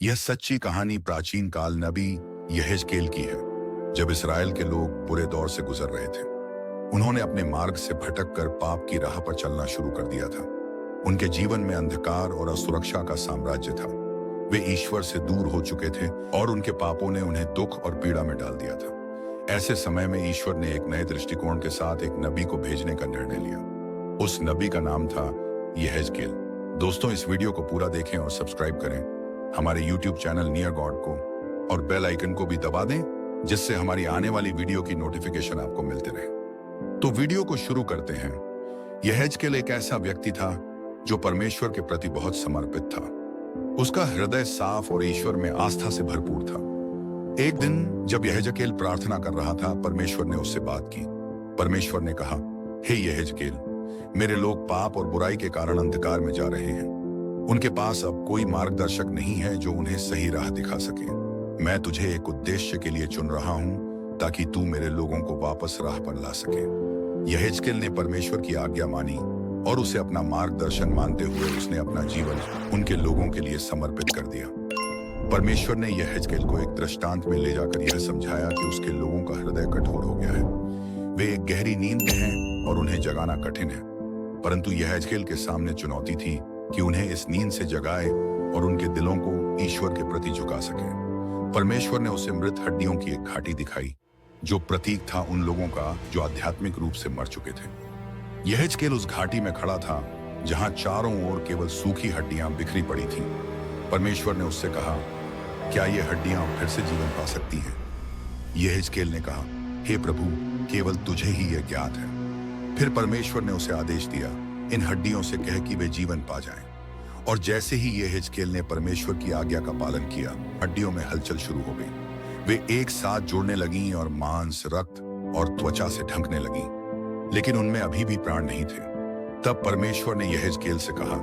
यह सच्ची कहानी प्राचीन काल नबी यहेजकेल की है। जब इस्राएल के लोग बुरे दौर से गुजर रहे थे, उन्होंने अपने मार्ग से भटक कर पाप की राह पर चलना शुरू कर दिया था। उनके जीवन में अंधकार और असुरक्षा का साम्राज्य था। वे ईश्वर से दूर हो चुके थे और उनके पापों ने उन्हें दुख और पीड़ा में डाल दिया था। ऐसे समय में ईश्वर ने एक नए दृष्टिकोण के साथ एक नबी को भेजने का निर्णय लिया। उस नबी का नाम था यहेजकेल। दोस्तों, इस वीडियो को पूरा देखें और सब्सक्राइब करें हमारे YouTube चैनल नियर गॉड को, और बेल आइकन को भी दबा दें, जिससे हमारी आने वाली वीडियो की नोटिफिकेशन आपको मिलते रहे। तो वीडियो को शुरू करते हैं। यहेजकेल एक ऐसा व्यक्ति था जो परमेश्वर के प्रति बहुत समर्पित था। उसका हृदय साफ और ईश्वर में आस्था से भरपूर था। एक दिन जब यहेजकेल प्रार्थना कर रहा था, परमेश्वर ने उससे बात की। परमेश्वर ने कहा, हे यहेजकेल, मेरे लोग पाप और बुराई के कारण अंधकार में जा रहे हैं। उनके पास अब कोई मार्गदर्शक नहीं है जो उन्हें सही राह दिखा सके। मैं तुझे एक उद्देश्य के लिए चुन रहा हूं ताकि तू मेरे लोगों को वापस राह पर ला सके। यहेजकेल ने परमेश्वर की आज्ञा मानी और उसे अपना मार्गदर्शन मानते हुए उसने अपना जीवन उनके लोगों के लिए समर्पित कर दिया। परमेश्वर ने यहेजकेल को एक दृष्टांत में ले जाकर यह समझाया कि उसके लोगों का हृदय कठोर हो गया है। वे एक गहरी नींद में हैं और उन्हें जगाना कठिन है। परंतु यहेजकेल के सामने चुनौती थी कि उन्हें इस नींद से जगाए और उनके दिलों को ईश्वर के प्रति झुका सके। परमेश्वर ने उसे मृत हड्डियों की एक घाटी दिखाई, जो प्रतीक था उन लोगों का जो आध्यात्मिक रूप से मर चुके थे। यहेजकेल उस घाटी में खड़ा था जहां चारों ओर केवल सूखी हड्डियां बिखरी पड़ी थीं। परमेश्वर ने उससे कहा, क्या ये हड्डियां फिर से जीवन पा सकती हैं? यहेजकेल ने कहा, हे प्रभु, केवल तुझे ही यह ज्ञात है। फिर परमेश्वर ने उसे आदेश दिया, इन हड्डियों से कह कि वे जीवन पा जाएं। और जैसे ही यहेजकेल ने परमेश्वर की आज्ञा का पालन किया, हड्डियों में हलचल शुरू हो गई। वे एक साथ जुड़ने लगीं और मांस, रक्त और त्वचा से ढंकने लगीं, लेकिन उनमें अभी भी प्राण नहीं थे। तब परमेश्वर ने यहेजकेल से कहा,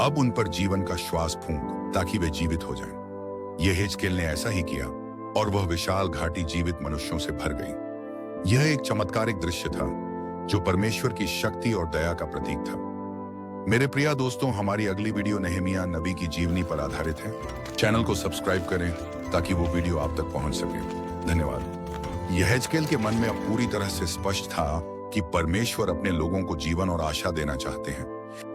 अब उन पर जीवन का श्वास फूंक ताकि वे जीवित हो जाएं। यहेजकेल ने ऐसा ही किया और वह विशाल घाटी जीवित मनुष्यों से भर गई। यह एक चमत्कारिक दृश्य था जो परमेश्वर की शक्ति और दया का प्रतीक था। मेरे प्रिय दोस्तों, हमारी अगली वीडियो नेहमिया नबी की जीवनी पर आधारित है। चैनल को सब्सक्राइब करें ताकि वो वीडियो आप तक पहुंच सके। धन्यवाद। यहेजकेल के मन में अब पूरी तरह से स्पष्ट था कि परमेश्वर अपने लोगों को जीवन और आशा देना चाहते हैं,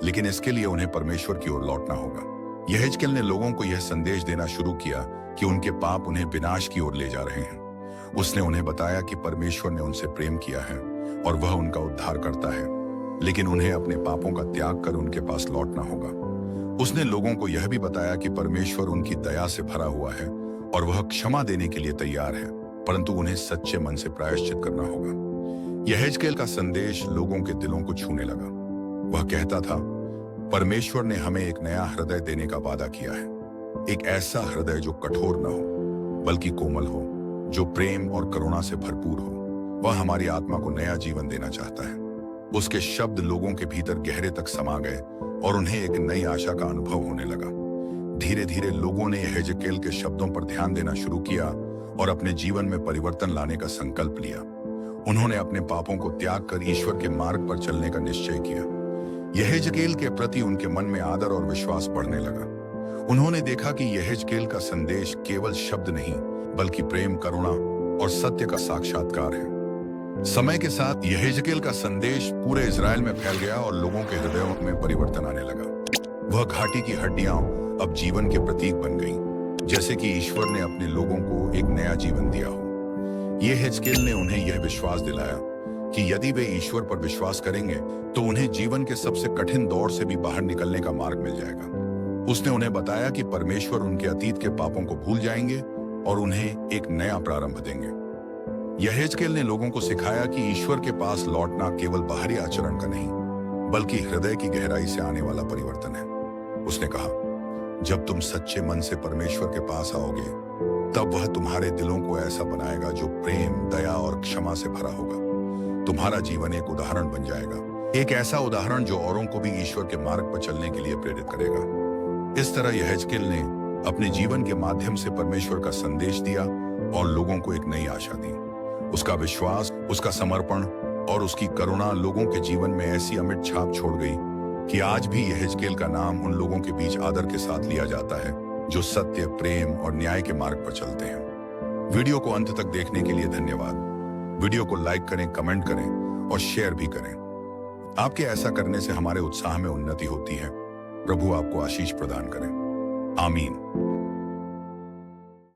लेकिन इसके लिए उन्हें परमेश्वर की ओर लौटना होगा। यहेजकेल ने लोगों को यह संदेश देना शुरू किया कि उनके पाप उन्हें विनाश की ओर ले जा रहे हैं। उसने उन्हें बताया कि परमेश्वर ने उनसे प्रेम किया है और वह उनका उद्धार करता है, लेकिन उन्हें अपने पापों का त्याग कर उनके पास लौटना होगा। उसने लोगों को यह भी बताया कि परमेश्वर उनकी दया से भरा हुआ है और वह क्षमा देने के लिए तैयार है, परंतु उन्हें सच्चे मन से प्रायश्चित करना होगा। यहेजकेल का संदेश लोगों के दिलों को छूने लगा। वह कहता था, परमेश्वर ने हमें एक नया हृदय देने का वादा किया है, एक ऐसा हृदय जो कठोर न हो बल्कि कोमल हो, जो प्रेम और करुणा से भरपूर हो। वह हमारी आत्मा को नया जीवन देना चाहता है। उसके शब्द लोगों के भीतर गहरे तक समा गए और उन्हें एक नई आशा का अनुभव होने लगा। धीरे धीरे लोगों ने यहेजकेल के शब्दों पर ध्यान देना शुरू किया और अपने जीवन में परिवर्तन लाने का संकल्प लिया। उन्होंने अपने पापों को त्याग कर ईश्वर के मार्ग पर चलने का निश्चय किया। यहेजकेल के प्रति उनके मन में आदर और विश्वास बढ़ने लगा। उन्होंने देखा कि यहेजकेल का संदेश केवल शब्द नहीं, बल्कि प्रेम, करुणा और सत्य का साक्षात्कार है। समय के साथ यहेजकेल का संदेश पूरे इज़राइल में फैल गया और लोगों के हृदयों में परिवर्तन आने लगा। वह घाटी की हड्डियां अब जीवन के प्रतीक बन गईं, जैसे कि ईश्वर ने अपने लोगों को एक नया जीवन दिया हो। यहेजकेल ने उन्हें यह विश्वास दिलाया कि यदि वे ईश्वर पर विश्वास करेंगे तो उन्हें जीवन के सबसे कठिन दौर से भी बाहर निकलने का मार्ग मिल जाएगा। उसने उन्हें बताया कि परमेश्वर उनके अतीत के पापों को भूल जाएंगे और उन्हें एक नया प्रारंभ देंगे। यहेजकेल ने लोगों को सिखाया कि ईश्वर के पास लौटना केवल बाहरी आचरण का नहीं, बल्कि हृदय की गहराई से आने वाला परिवर्तन है। उसने कहा, जब तुम सच्चे मन से परमेश्वर के पास आओगे, तब वह तुम्हारे दिलों को ऐसा बनाएगा जो प्रेम, दया और क्षमा से भरा होगा। तुम्हारा जीवन एक उदाहरण बन जाएगा, एक ऐसा उदाहरण जो औरों को भी ईश्वर के मार्ग पर चलने के लिए प्रेरित करेगा। इस तरह यहेजकेल ने अपने जीवन के माध्यम से परमेश्वर का संदेश दिया और लोगों को एक नई आशा दी। उसका विश्वास, उसका समर्पण और उसकी करुणा लोगों के जीवन में ऐसी अमिट छाप छोड़ गई कि आज भी यहेजकेल का नाम उन लोगों के बीच आदर के साथ लिया जाता है जो सत्य, प्रेम और न्याय के मार्ग पर चलते हैं। वीडियो को अंत तक देखने के लिए धन्यवाद। वीडियो को लाइक करें, कमेंट करें और शेयर भी करें। आपके ऐसा करने से हमारे उत्साह में उन्नति होती है। प्रभु आपको आशीष प्रदान करें। आमीन।